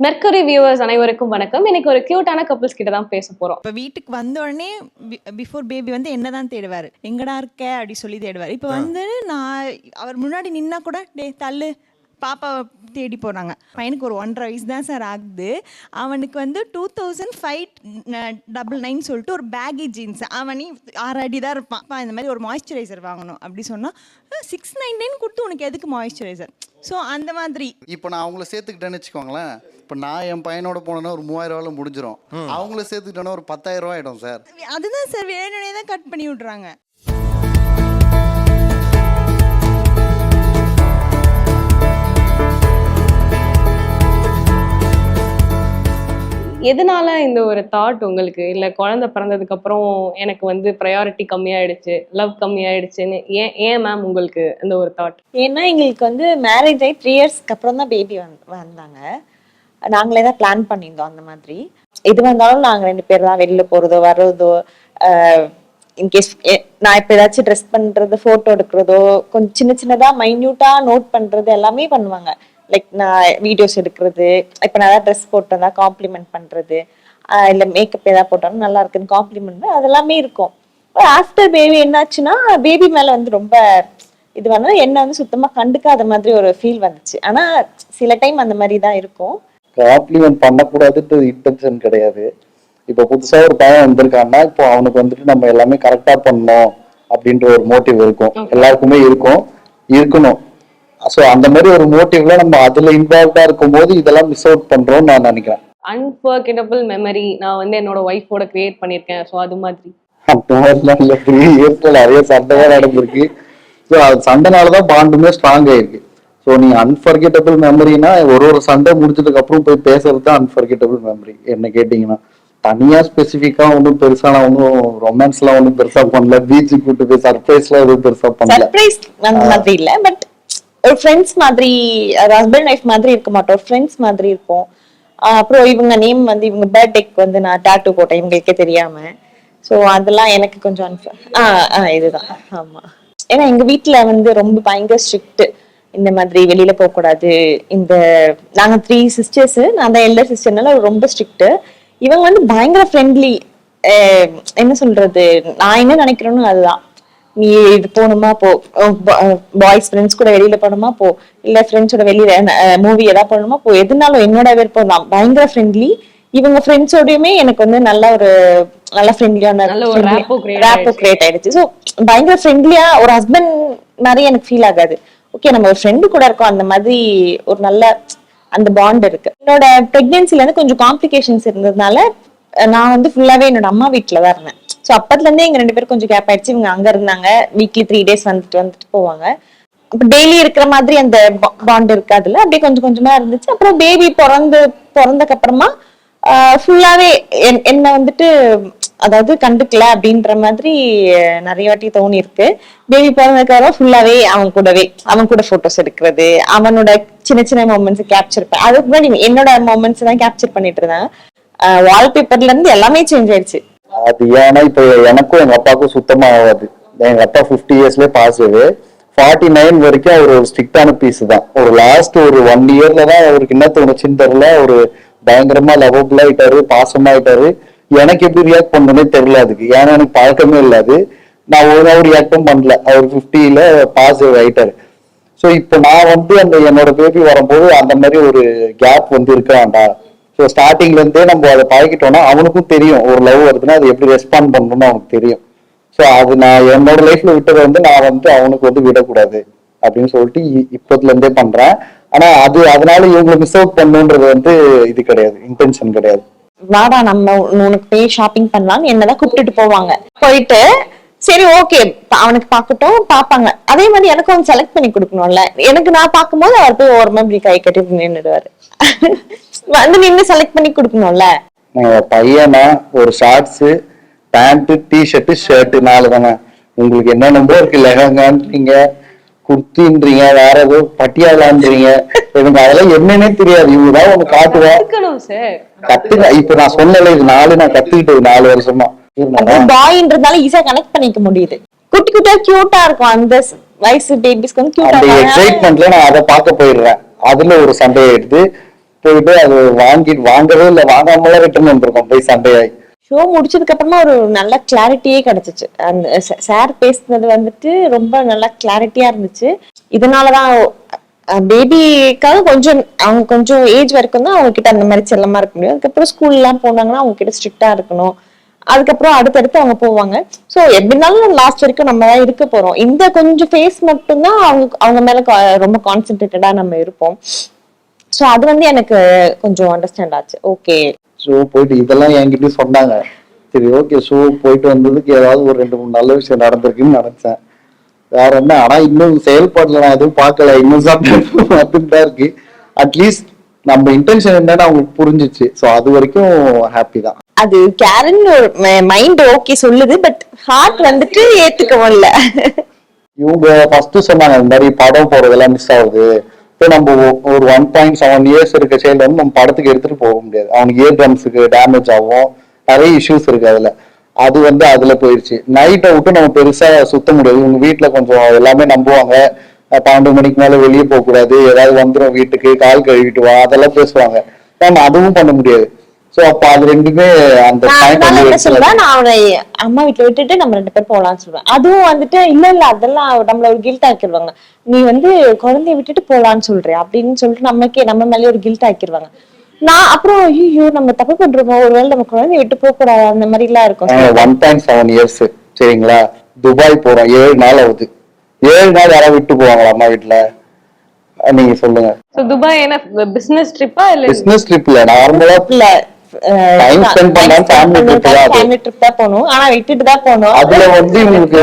Mercury viewers அனைவருக்கும் வணக்கம். இன்னைக்கு ஒரு கியூட்டான கப்பிள்ஸ் கிட்ட தான் பேச போறோம். இப்போ வீட்டுக்கு வந்த உடனே பிஃபோர் பேபி வந்து என்னதான் தேடுவாரு, எங்கடா இருக்க அப்படி சொல்லி தேடுவார். இப்போ வந்து நான் அவர் முன்னாடி நின்னா கூட டே தள்ளு பாப்பா தேடி போகிறாங்க. பையனுக்கு ஒரு 1.5 வயசு தான் சார் ஆகுது. அவனுக்கு வந்து 2599 சொல்லிட்டு ஒரு பேகி ஜீன்ஸ், அவனி 6 அடி தான் இருப்பான். இந்த மாதிரி ஒரு மாய்ஸ்சரைசர் வாங்கணும் அப்படி சொன்னால் 699 கொடுத்து உனக்கு எதுக்கு மாய்ஸ்சரைசர்? ஸோ அந்த மாதிரி இப்போ நான் அவங்கள சேர்த்துக்கிட்டேன்னு வச்சுக்கோங்களேன். இப்போ நான் என் பையனோட போனேன்னா ஒரு 3000 முடிஞ்சிடும். அவங்கள சேர்த்துக்கிட்டேன்னா ஒரு 10,000 ஆகிடும் சார். அதுதான் சார், வேணுனே தான் கட் பண்ணி விட்றாங்க. எதனால இந்த ஒரு தாட் உங்களுக்கு, இல்ல குழந்தை பிறந்ததுக்கு அப்புறம் எனக்கு வந்து ப்ரையாரிட்டி கம்மியாயிடுச்சு, லவ் கம்மியாயிடுச்சுன்னு ஏன் மேம் உங்களுக்கு இந்த ஒரு தாட்? ஏன்னா எங்களுக்கு வந்து மேரேஜ் ஆகி 3 இயர்ஸ்க்கு அப்புறம் தான் பேபி வந்தாங்க. நாங்களே தான் பிளான் பண்ணியிருந்தோம். அந்த மாதிரி எது வந்தாலும் நாங்கள் 2 பேர் தான் வெளியில் போகிறதோ வர்றதோ, இன்கேஸ் நான் இப்போ ஏதாச்சும் ட்ரெஸ் பண்ணுறது, ஃபோட்டோ எடுக்கிறதோ, கொஞ்சம் சின்ன சின்னதாக மைன்யூட்டாக நோட் பண்ணுறது எல்லாமே பண்ணுவாங்க. லைக் நான் வீடியோஸ் எடுக்கிறது, இப்போ நான் ஏதாவது ட்ரெஸ் போட்டேன்னா காம்ப்ளிமெண்ட் பண்ணுறது, இல்லை மேக்கப் ஏதாவது போட்டாலும் நல்லா இருக்குன்னு காம்ப்ளிமெண்ட், அதெல்லாமே இருக்கும். ஆஃப்டர் பேபி என்னாச்சுன்னா பேபி மேலே வந்து ரொம்ப இது வந்து என்ன வந்து சுத்தமாக கண்டுக்காத மாதிரி ஒரு ஃபீல் வந்துச்சு. ஆனால் சில டைம் அந்த மாதிரி தான் இருக்கும். காம்ப்ளிமெண்ட் பண்ணக்கூடாதுன்றது இன்டென்ஷன் கிடையாது. இப்போ புதுசாக ஒரு பையன் வந்திருக்கான்னா இப்போ அவனுக்கு வந்துட்டு நம்ம எல்லாமே கரெக்டாக பண்ணணும் அப்படின்ற ஒரு மோட்டிவ் இருக்கும், எல்லாருக்குமே இருக்கணும். ஸோ அந்த மாதிரி ஒரு மோட்டிவ்ல நம்ம அதுல இன்வால்வ்டா இருக்கும் போது இதெல்லாம் மிஸ் அவுட் பண்றோம்னு நான் நினைக்கிறேன். அன்ஃபர்கெட்டபிள் மெமரி நான் வந்து என்னோட ஒய்ஃபோட கிரியேட் பண்ணியிருக்கேன். ஸோ அது மாதிரி அந்த மாதிரிலாம் இல்லை. 3 இயர்ஸ்ல நிறைய சண்டைதான் நடந்திருக்கு. ஸோ அது சண்டைனாலதான் பாண்டுமே ஸ்ட்ராங் ஆயிருக்கு. ஸோ நீங்க அன்ஃபர்கெட்டபிள் மெமரினா ஒரு சண்டை முடிச்சதுக்கு அப்புறம் போய் பேசுறது தான் அன்ஃபர்கெட்டபிள் மெமரி. என்ன கேட்டீங்கன்னா தனியா ஸ்பெசிஃபிக்கா ஒன்றும் பெருசா நான் ஒன்றும் ரொமான்ஸ்லாம் ஒன்றும் பெருசா பண்ணல, பீச்சுக்கு கூட்டு போய் சர்ப்ரைஸ்லாம் எதுவும் பெருசா பண்ணல. சர்ப்ரைஸ் அந்த மாதிரி இல்லை, பட் ஒரு ஃப்ரெண்ட்ஸ் மாதிரி, ஹஸ்பண்ட் ஒய்ஃப் மாதிரி இருக்க மாட்டோம், ஒரு ஃப்ரெண்ட்ஸ் மாதிரி இருப்போம். அப்புறம் இவங்க நேம் வந்து இவங்க பர்த்டேக்கு வந்து நான் டாட்டூ போட்டேன் இவங்களுக்கே தெரியாம. ஸோ அதெல்லாம் எனக்கு கொஞ்சம் இதுதான். ஆமா, ஏன்னா எங்க வீட்டுல வந்து ரொம்ப பயங்கர ஸ்ட்ரிக்ட். இந்த மாதிரி வெளியில போக கூடாது. நாங்க 3 சிஸ்டர்ஸ், நான் தான் எல்டர் சிஸ்டர்னால ரொம்ப ஸ்ட்ரிக்ட். இவங்க வந்து பயங்கர ஃப்ரெண்ட்லி. என்ன சொல்றது, நான் என்ன நினைக்கிறேன்னு அதுதான். நீ இது போகணுமா போ, பாய்ஸ் ஃப்ரெண்ட்ஸ் கூட வெளியில போகணுமா போ, இல்ல ஃப்ரெண்ட்ஸோட வெளியில மூவி ஏதாவது போகணுமா போ, எதுனாலும் என்னோட விருப்பம் தான். பயங்கர ஃப்ரெண்ட்லி. இவங்க ஃப்ரெண்ட்ஸோடயுமே எனக்கு வந்து நல்ல ஃப்ரெண்ட்லியான ரேப்போ கிரியேட் ஆயிடுச்சு. ஸோ பயங்கர ஃப்ரெண்ட்லியா ஒரு ஹஸ்பண்ட் மாதிரி எனக்கு ஃபீல் ஆகாது. ஓகே, நம்ம ஒரு ஃப்ரெண்டு கூட இருக்கோம், அந்த மாதிரி ஒரு நல்ல அந்த பாண்ட் இருக்கு. என்னோட பிரெக்னன்சில இருந்து கொஞ்சம் காம்ப்ளிகேஷன்ஸ் இருந்ததுனால நான் வந்து ஃபுல்லாவே என்னோட அம்மா வீட்டுல தான் இருந்தேன். ஸோ அப்பத்துல இருந்தே எங்க 2 பேரும் கொஞ்சம் கேப் ஆயிடுச்சு. இவங்க அங்க இருந்தாங்க, வீக்லி 3 டேஸ் வந்துட்டு போவாங்க. அப்ப டெய்லி இருக்கிற மாதிரி அந்த பாண்ட் இருக்காதுல்ல, அப்படியே கொஞ்சம் கொஞ்சமா இருந்துச்சு. அப்புறம் பேபி பிறந்தக்கு அப்புறமா ஃபுல்லாவே என்ன வந்துட்டு அதாவது கண்டுக்கல அப்படின்ற மாதிரி நிறைய வாட்டி தோணி இருக்கு. பேபி பிறந்ததுக்கு அப்புறம் ஃபுல்லாவே அவன் கூட போட்டோஸ் எடுக்கிறது, அவனோட சின்ன சின்ன மொமெண்ட்ஸ் கேப்சர் அதுக்கு முன்னாடி என்னோட மொமெண்ட்ஸ் தான் கேப்சர் பண்ணிட்டு இருந்தேன். வால்பேப்பர்ல இருந்து எல்லாமே சேஞ்ச் ஆயிடுச்சு. அது ஏன்னா இப்ப எனக்கும் எங்க அப்பாவுக்கும் சுத்தமா ஆகாது. எங்க அப்பா 50 இயர்ஸ்ல பாஸ் ஆகுது. 49 வரைக்கும் அவர் ஒரு ஸ்ட்ரிக்டான பீஸ் தான். ஒரு லாஸ்ட் ஒரு 1 இயர்ல தான் அவருக்கு என்ன தோணுச்சுன்னு தெரியல, ஒரு பயங்கரமா லவபிள் ஆயிட்டாரு, பாசமாயிட்டாரு. எனக்கு எப்படி ரியாக்ட் பண்ணணும்னே தெரியல அதுக்கு. ஏன்னா எனக்கு பழக்கமே இல்லாது, நான் ஒழுங்காவும் ரியாக்டும் பண்ணல. அவர் 50ல பாஸ் ஆயிட்டாரு. ஸோ இப்போ நான் வந்து என்னோட பேபி வரும்போது அந்த மாதிரி ஒரு கேப் வந்து இருக்க வேண்டாம். ஸோ ஸ்டார்டிங்ல இருந்தே நம்ம அதை பழகிட்டோம்னா அவனுக்கும் தெரியும் ஒரு லவ் வருதுன்னா அது எப்படி ரெஸ்பாண்ட் பண்ணணும்னு அவனுக்கு தெரியும். ஸோ அது நான் என்னோட லைஃப்ல விட்டதை வந்து நான் வந்து அவனுக்கு வந்து விடக்கூடாது அப்படின்னு சொல்லிட்டு இப்போதுல இருந்தே பண்றேன். ஆனா அதனால இவங்களை மிஸ் அவுட் பண்ணுன்றது வந்து இது கிடையாது, இன்டென்ஷன் கிடையாது. வாடா நம்ம உனக்கு போய் ஷாப்பிங் பண்ணலாம்னு என்னதான் கூப்பிட்டுட்டு போவாங்க. போயிட்டு சரி ஓகே அவனுக்கு பார்க்கட்டும் பார்ப்பாங்க. அதே மாதிரி எனக்கு அவன் செலக்ட் பண்ணி கொடுக்கணும்ல. எனக்கு நான் பார்க்கும்போது அவர் போய் ஓரமா இப்படி கை கட்டி நின்றுடுவாரு. வந்து நின்று செலக்ட் பண்ணி கொடுக்கணும்ல. பையனா ஒரு ஷார்ட்ஸ், பேண்ட், டிஷர்ட், ஷர்ட் 4 தானே. உங்களுக்கு என்ன நம்பர் இருக்கு, லெஹங்கான்றீங்க, குர்த்தின்றீங்க, வேற ஏதோ பட்டியாலான்றீங்க. எனக்கு அதெல்லாம் என்னன்னே தெரியாது. இவங்கதான் ஒண்ணு காட்டுவேன், கத்துக்க. இப்ப நான் சொன்னல இது 4 நான் கத்துக்கிட்டது 4 வருஷமா. பாய்ன்றதால ஈஸியா கனெக்ட் பண்ணிக்க முடியுது. குட்டி குட்டியா கியூட்டா இருக்கும். அந்த வயசு பேபிஸ்க்கு வந்து கியூட்டா எக்ஸைட்மெண்ட்ல நான் அதை பார்க்க போயிடுறேன். அதுல ஒரு சண்டை ஆயிடுது. போயிட்டு அது வாங்கவே இல்லை, வாங்காமலாம் ரிட்டர்ன் வந்திருக்கோம் போய் சண்டையாய். ஷோ முடிச்சதுக்கு அப்புறமா ஒரு நல்ல கிளாரிட்டியே கிடைச்சிச்சு. அந்த சார் பேசுனது வந்துட்டு ரொம்ப நல்லா கிளாரிட்டியா இருந்துச்சு. இதனாலதான் பேபிக்காக கொஞ்சம் அவங்க கொஞ்சம் ஏஜ் வரைக்கும் தான் அவங்க கிட்ட அந்த மாதிரி செல்லமா இருக்க முடியும். அதுக்கப்புறம் ஸ்கூல் எல்லாம் போனாங்கன்னா அவங்க கிட்ட ஸ்ட்ரிக்டா இருக்கணும். அதுக்கப்புறம் அடுத்தடுத்து அவங்க போவாங்க. சோ எப்படினாலும் லாஸ்ட் வரைக்கும் நம்ம தான் இருக்க போறோம். இந்த கொஞ்சம் ஃபேஸ் மட்டும்தான் அவங்க மேல ரொம்ப கான்சென்ட்ரேட்டடா நம்ம இருப்போம். சோ அது வந்து எனக்கு கொஞ்சம் அண்டர்ஸ்டாண்ட் ஆச்சு. ஓகே ஷோ போயிட்டு இதெல்லாம் என்கிட்ட சொன்னாங்க. சரி ஓகே, ஷோ போயிட்டு வந்ததுக்கு ஏதாவது ஒரு 2-3 நல்ல விஷயம் நடந்திருக்குன்னு நினைச்சேன். வேற என்ன, ஆனா இன்னும் செயல்பாடுல நான் எதுவும் பார்க்கல, இன்னும் வந்துட்டு தான் இருக்கு. அட்லீஸ்ட் நம்ம இன்டென்ஷன் என்னன்னு அவங்களுக்கு புரிஞ்சிச்சு. ஸோ அது வரைக்கும் ஹாப்பி தான். அது கேரன் மைண்ட் ஓகே சொல்லுது, பட் ஹார்ட் வந்துட்டு ஏத்துக்கவும் இல்ல. இவங்க ஃபர்ஸ்ட் சொன்னாங்க இந்த மாதிரி படம் போறதெல்லாம் மிஸ் ஆகுது. இப்போ நம்ம ஒரு 1.7 இயர்ஸ் இருக்க சைல்டு வந்து நம்ம படத்துக்கு எடுத்துட்டு போக முடியாது. அவனுக்கு இயர் ட்ரம்ஸுக்கு டேமேஜ் ஆகும், நிறைய இஷ்யூஸ் இருக்கு அதுல. அது வந்து அதுல போயிடுச்சு. நைட்டை விட்டு நம்ம பெருசா சுத்த முடியாது. இவங்க வீட்டுல கொஞ்சம் எல்லாமே நம்புவாங்க. 12 மணிக்கு மேல வெளியே போக கூடாது, ஏதாவது வந்துடும் வீட்டுக்கு, கால் கழுவிட்டு வா, அதெல்லாம் பேசுவாங்க. நம்ம அதுவும் பண்ண முடியாது. சோ அப்ப அது ரெண்டுமே அந்த என்ன சொல்லுவேன், நான் அவனை அம்மா வீட்டுல விட்டுட்டு நம்ம 2 பேர் போலான்னு சொல்லுவேன். அதுவும் வந்துட்டு இல்ல அதெல்லாம் நம்மள ஒரு கில்ட் ஆக்கிடுவாங்க. நீ வந்து குழந்தைய விட்டுட்டு போலான்னு சொல்றியா அப்படின்னு சொல்லிட்டு நம்ம மேலே ஒரு கில்ட் ஆக்கிடுவாங்க. நான் அப்புறம் ஐயோ நம்ம தப்பு பண்றோமோ, ஒருவேளை நம்ம குழந்தைய விட்டு போக கூடாது, அந்த மாதிரி எல்லாம் இருக்கும். 1.7 இயர்ஸ் சரிங்களா, துபாய் போறோம், 7 நாள் ஆகுது. 7 நாள் யாராவது விட்டு போவாங்களா அம்மா வீட்டுல? நீங்க சொல்லுங்க. துபாய் என்ன பிசினஸ் ட்ரிப்பா இல்ல? பிசினஸ் ட்ரிப் இல்ல, நார்மலா டைம் ஸ்பெண்ட் பண்ணா ஃபேமிலி ட்ரிப் தான் போகணும். ஆனா விட்டுட்டு தான் போகணும். அதுல வந்து உங்களுக்கு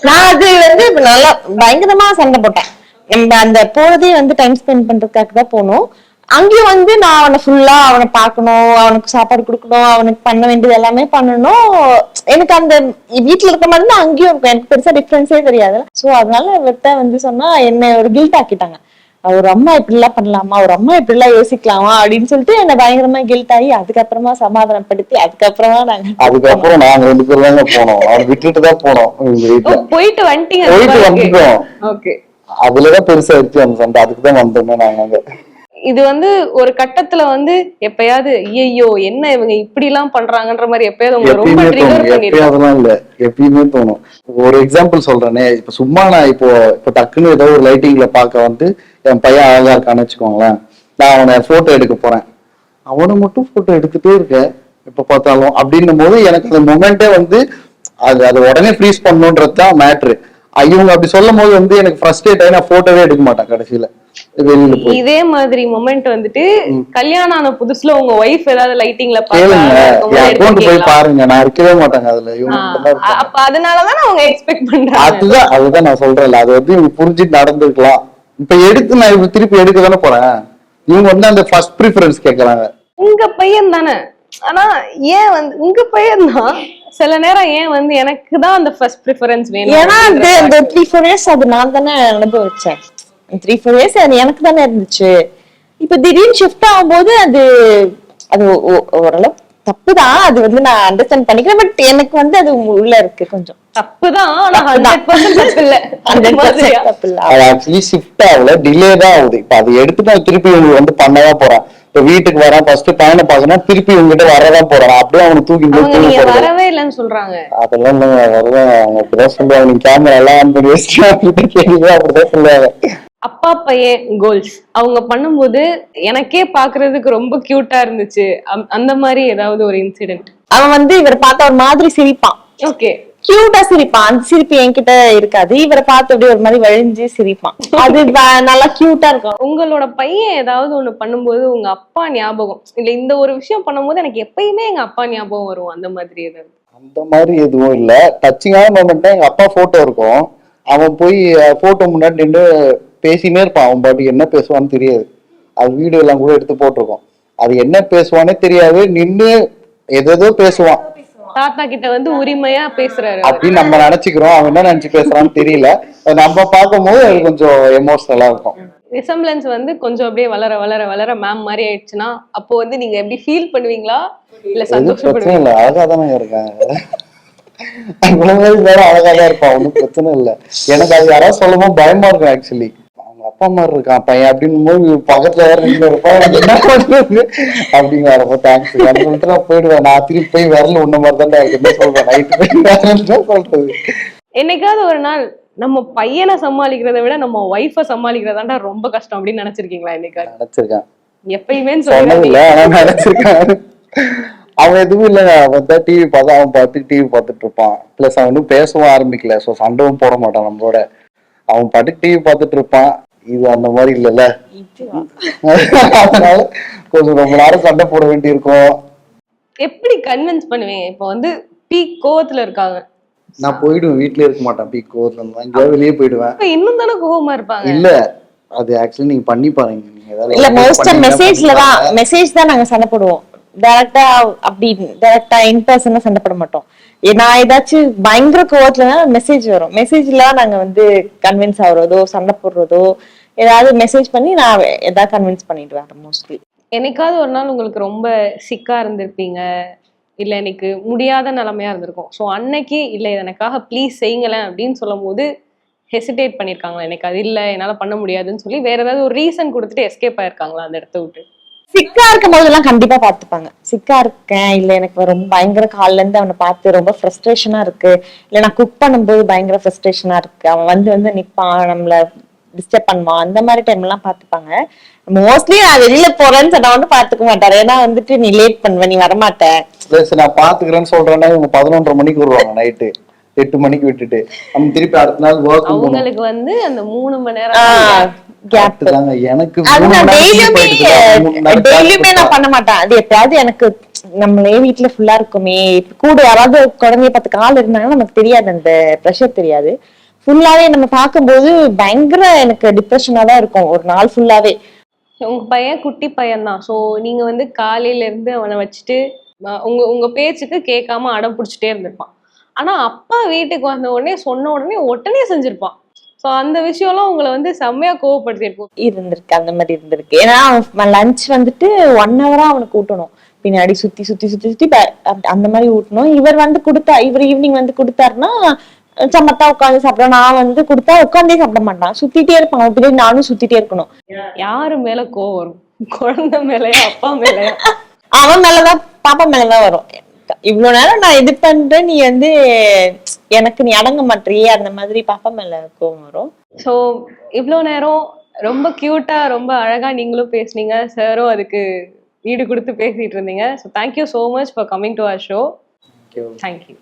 நான் அது வந்து நல்லா பயங்கரமா சண்டை போட்டேன். நம்ம அந்த போறதே வந்து டைம் ஸ்பெண்ட் பண்றதுக்காக தான் போகணும். அங்கேயும் வந்து நான் அவனை ஃபுல்லா அவனை பார்க்கணும், அவனுக்கு சாப்பாடு கொடுக்கணும், அவனுக்கு பண்ண வேண்டியது எல்லாமே பண்ணணும். எனக்கு அந்த வீட்டுல இருக்க மாதிரி தான் அங்கேயும் இருக்கும். எனக்கு பெருசா டிஃபரன்ஸே தெரியாது. சோ அதனால இவர்கிட்ட வந்து சொன்னா என்ன ஒரு கில்ட் ஆக்கிட்டாங்க. ஒரு அம்மா இப்படி எல்லாம் பண்ணலாமா, ஒரு அம்மா இப்படி எல்லாம் யோசிக்கலாமா அப்படின்னு சொல்லிட்டு என்ன பயங்கரமா கில்ட் ஆகி அதுக்கப்புறமா சமாதானப்படுத்தி அதுக்கப்புறமா அதுக்கப்புறம் நாங்க 2 பேரும் தாங்க போனோம். அவனை விட்டுட்டு தான் போனோம். போயிட்டு வந்துட்டீங்க? போயிட்டு வந்துட்டோம். ஓகே, அதுலதான் பெருசா இருக்கு அந்த சண்டை. அதுக்குதான் வந்தோமே நாங்க. இது வந்து ஒரு கட்டத்துல வந்து எப்பயாவது ஐயோ என்ன இவங்க இப்படி எல்லாம் பண்றாங்கன்ற மாதிரி எப்பயாவது உங்களை ரொம்ப ட்ரிகர் பண்ணிருக்கோம்? அதெல்லாம் இல்ல, எப்பயுமே தோணும். ஒரு எக்ஸாம்பிள் சொல்றேனே, இப்ப சும்மா நான் இப்போ டக்குன்னு ஏதோ ஒரு லைட்டிங்ல பார்க்க வந்து என் பையன் அழகா இருக்கான்னு வச்சுக்கோங்களேன், நான் அவனை போட்டோ எடுக்க போறேன். அவனை மட்டும் போட்டோ எடுத்துட்டே இருக்க எப்ப பார்த்தாலும் அப்படின்னும் போது எனக்கு அந்த மொமெண்டே வந்து அது உடனே ஃப்ரீஸ் பண்ணணும்ன்றதுதான் மேட்ரு. இவங்க அப்படி சொல்லும் போது வந்து எனக்கு ஃப்ரஸ்ட்ரேட் ஆகி நான் போட்டோவே எடுக்க மாட்டேன் கடைசியில. இதே மாதிரி மொமெண்ட் வந்துட்டு கல்யாணம் ஆன புதுசுல உங்க ஒய்ஃப் ஏதாவது லைட்டிங்ல போய் பாருங்க, நான் இருக்கவே மாட்டாங்க அதுல. அப்ப அதனாலதான் அவங்க எக்ஸ்பெக்ட் பண்றாங்க. அதுதான் நான் சொல்றேன்ல, அது வந்து இவங்க புரிஞ்சுட்டு நடந்துருக்கலாம். இப்ப எடுத்து நான் இவங்க திருப்பி எடுக்க தானே போறேன். இவங்க வந்து அந்த ஃபர்ஸ்ட் ப்ரிஃபரன்ஸ் கேக்குறாங்க. உங்க பையன் தானே, ஆனா ஏன் வந்து உங்க பையன் தான் சில நேரம் ஏன் வந்து எனக்கு தான் அந்த ஃபர்ஸ்ட் ப்ரிஃபரன்ஸ் வேணும்? ஏன்னா அந்த 3-4 இயர்ஸ் அது நான் தானே அனுபவிச்சேன். 3-4 இயர்ஸ் அது எனக்கு தானே இருந்துச்சு. இப்ப திடீர்னு ஷிஃப்ட் ஆகும்போது அது ஓரளவு தப்புதான். அது வந்து நான் அண்டர்ஸ்டாண்ட் பண்ணிக்கிறேன். பட் எனக்கு வந்து அது உள்ள இருக்கு கொஞ்சம் தப்புதான். ஆனா 100% தப்பு இல்ல. அது ஆக்சுவலி ஷிஃப்ட் ஆகல, டிலே தான் ஆகுது. இப்ப அதை எடுத்துட்டு திருப்பி உங்களுக்கு வந்து பண்ணதான் போறேன். இப்ப வீட்டுக்கு வரேன், ஃபர்ஸ்ட் பையனை பாக்கணும், திருப்பி உங்ககிட்ட வரதான் போறேன். அப்படியே அவனை தூக்கி வரவே இல்லைன்னு சொல்றாங்க. அதெல்லாம் வருவேன். அவங்க அப்படிதான் சொல்லுவாங்க, நீங்க கேமரா எல்லாம் ஆன் பண்ணி வச்சுட்டு அப்படிதான் சொல்லுவாங்க. அப்பா பையன் கோல்ஸ் அவங்க பண்ணும்போது எனக்கே பாக்குறதுக்கு ரொம்ப கியூட்டா இருந்துச்சு. அந்த மாதிரி ஏதாவது ஒரு இன்சிடென்ட்? அவன் வந்து இவரை பார்த்த ஒரு மாதிரி சிரிப்பான். ஓகே, கியூட்டா சிரிப்பான். அந்த சிரிப்பு என்கிட்ட இருக்காது. இவரை பார்த்து அப்படியே ஒரு மாதிரி வழிஞ்சு சிரிப்பான். அது நல்லா கியூட்டா இருக்கும். உங்களோட பையன் ஏதாவது ஒண்ணு பண்ணும்போது உங்க அப்பா ஞாபகம் இல்ல, இந்த ஒரு விஷயம் பண்ணும்போது எனக்கு எப்பயுமே எங்க அப்பா ஞாபகம் வரும், அந்த மாதிரி ஏதாவது? அந்த மாதிரி எதுவும் இல்ல. டச்சிங்கான மொமெண்ட் எங்க அப்பா போட்டோ இருக்கும். அவன் போய் போட்டோ முன்னாடி நின்று பேசினே இருப்பான். அவன் பாட்டுக்கு என்ன பேசுவான்னு தெரியாது. அது வீடியோ எல்லாம் கூட எடுத்து போட்டிருக்கோம். அது என்ன பேசுவானே தெரியாது, நின்று எதோ பேசுவான். தாத்தா கிட்ட வந்து உரிமையா பேசுறாரு அப்படின்னு நம்ம நினைச்சுக்கிறோம். அவன் என்ன நினைச்சு பேசுறான்னு தெரியல. நம்ம பார்க்கும் போது அது கொஞ்சம் எமோஷனலா இருக்கும். ரிசம்பிளன்ஸ் வந்து கொஞ்சம் அப்படியே வளர வளர வளர மேம் மாதிரி ஆயிடுச்சுன்னா அப்போ வந்து நீங்க எப்படி ஃபீல் பண்ணுவீங்களா இல்ல சந்தோஷப்படுவீங்களா? இல்ல, அழகா தானே இருக்காங்க. அழகாதான் இருப்பான், ஒன்னும் பிரச்சனை இல்ல. எனக்கு அது யாராவது சொல்லும் போது பயமா இருக்கும் ஆக்சுவலி. அவங்க உங்க அப்பா மாதிரி இருக்கான் பையன் அப்படின்னு போது பக்கத்துல வேற இருப்பான் என்ன பண்றது அப்படிங்கிறப்ப தேங்க்ஸ் சொல்லிட்டு நான் போயிடுவேன். நான் திருப்பி போய் விரல உன்ன மாதிரி தான் இருக்கு என்ன சொல்றேன் நைட்டு போய் வேறதான் சொல்றது. என்னைக்காவது ஒரு நாள் நம்ம பையனை சமாளிக்கிறத விட நம்ம ஒய்ஃபை சமாளிக்கிறதாண்டா ரொம்ப கஷ்டம் அப்படின்னு நினைச்சிருக்கீங்களா? என்னைக்காவது? நினைச்சிருக்கேன். எப்பயுமே சொன்னது இல்ல ஆனா நினைச்சிருக்கேன். அவன் எதுவும் இல்லைங்க. அவன் தான் டிவி பார்த்தா அவன் பாட்டுக்கு டிவி பார்த்துட்டு இருப்பான். பிளஸ் அவன் இன்னும் பேசவும் ஆரம்பிக்கல. ஸோ சண்டவும் போட மாட்டான் நம்மளோட. அவன் பாட்டுக்கு டிவி பார்த்துட்டு இருப்பான். இது அந்த மாதிரி இல்லைல்ல, அதனால கொஞ்சம் ரொம்ப நேரம் சண்டை போட வேண்டி இருக்கும். எப்படி கன்வின்ஸ் பண்ணுவீங்க? இப்போ வந்து பீக் கோவத்துல இருக்காங்க, நான் போயிடுவேன், வீட்லயே இருக்க மாட்டேன். பீக் கோவத்துல இருந்தா எங்கேயாவது வெளியே போயிடுவேன். இப்ப இன்னும் தானே கோவமா இருப்பாங்க. இல்ல அது ஆக்சுவலி நீங்க பண்ணி பாருங்க. இல்ல மோஸ்டா மெசேஜ் தான் நாங்க சண்டை போடுவோம். டைரக்டா அப்படி டைரக்டா இன் பர்சனா சண்டை போட மாட்டோம். நான் ஏதாச்சும் பயங்கர கோவத்துல மெசேஜ் வரும். மெசேஜ்ல நாங்க வந்து கன்வின்ஸ் ஆகுறதோ சண்டை போடுறதோ ஏதாவது மெசேஜ் பண்ணி நான் ஏதாவது கன்வின்ஸ் பண்ணிடுவேன் மோஸ்ட்லி. என்னைக்காவது ஒரு நாள் உங்களுக்கு ரொம்ப சிக்கா இருந்திருப்பீங்க, இல்ல எனக்கு முடியாத நிலைமையா இருந்திருக்கும். ஸோ அன்னைக்கு இல்ல எனக்காக ப்ளீஸ் செய்யுங்களேன் அப்படின்னு சொல்லும் போது ஹெசிடேட் பண்ணிருக்காங்களா? எனக்கு அது இல்ல என்னால பண்ண முடியாதுன்னு சொல்லி வேற ஏதாவது ஒரு ரீசன் கொடுத்துட்டு எஸ்கேப் ஆயிருக்காங்களா அந்த இடத்த விட்டு? சிக்கா இருக்கும் போதெல்லாம் கண்டிப்பா பாத்துப்பாங்க. சிக்கா இருக்கேன் இல்ல எனக்கு ரொம்ப பயங்கர கால்ல இருந்து அவனை பார்த்து ரொம்ப ஃப்ரஸ்ட்ரேஷனா இருக்கு, இல்ல நான் குக் பண்ணும்போது பயங்கர ஃப்ரஸ்ட்ரேஷனா இருக்கு, அவன் வந்து நிப்பான் நம்மள டிஸ்டர்ப் பண்ணுவான், அந்த மாதிரி டைம் எல்லாம் பாத்துப்பாங்க. மோஸ்ட்லி நான் வெளியில போறேன்னு சொன்னா வந்து பாத்துக்க மாட்டாரு. ஏன்னா வந்துட்டு நீ லேட் பண்ணுவ, நீ வரமாட்ட. நான் பாத்துக்கிறேன்னு சொல்றேன்னா இவங்க 11:30 மணிக்கு வருவாங்க, நைட்டு 8 மணிக்கு விட்டுட்டு நம்ம திருப்பி அடுத்த நாள் ஒர்க். அவங்களுக்கு வந்து அந்த 3 மணி நேரம் கேப் தாங்க. எனக்கு டெய்லியுமே நான் பண்ண மாட்டேன். அது எப்பயாவது எனக்கு நம்மளே வீட்டுல ஃபுல்லா இருக்குமே, கூட யாராவது குழந்தைய பார்த்து கால் இருந்தாங்கன்னா நமக்கு தெரியாது, அந்த ப்ரெஷர் தெரியாது. ஃபுல்லாவே நம்ம பார்க்கும்போது பயங்கர எனக்கு டிப்ரெஷனா தான் இருக்கும் ஒரு நாள் ஃபுல்லாவே. உங்க பையன் குட்டி பையன் தான். ஸோ நீங்க வந்து காலையில இருந்து அவனை வச்சுட்டு உங்க பேச்சுக்கு கேட்காம அடம் பிடிச்சிட்டே இருந்திருப்பான். ஆனா அப்பா வீட்டுக்கு வந்த உடனே சொன்ன உடனே செஞ்சிருப்பான். ஸோ அந்த விஷயம்லாம் உங்களை வந்து செம்மையா கோவப்படுத்திருக்கும். இருந்திருக்கு, அந்த மாதிரி இருந்திருக்கு. ஏன்னா லஞ்ச் வந்துட்டு 1 ஹவரா அவனுக்கு ஊட்டணும், பின்னாடி சுத்தி சுத்தி சுத்தி சுத்தி அந்த மாதிரி ஊட்டணும். இவர் ஈவினிங் வந்து கொடுத்தாருன்னா சமத்தா உட்காந்து சாப்பிடுறோம். நான் வந்து கொடுத்தா உட்காந்தே சாப்பிட மாட்டான், சுத்திட்டே இருப்பான். பின்னாடி நானும் சுத்திட்டே இருக்கணும். யாரு மேல கோவம் வரும்? குழந்தை மேலயா அப்பா மேலயா? அவன் மேலதான், பாப்பா மேலதான் வரும். இவ்வளவு நேரம் நான் இது பண்றேன், நீ வந்து எனக்கு நீ அடங்க மாட்டியே, அந்த மாதிரி பாப்பா மேல கோவம் வரும். ஸோ இவ்வளோ நேரம் ரொம்ப கியூட்டா ரொம்ப அழகா நீங்களும் பேசுனீங்க, சாரும் அதுக்கு ஈடு கொடுத்து பேசிட்டு இருந்தீங்க. So thank you so much for coming to our show. Thank you.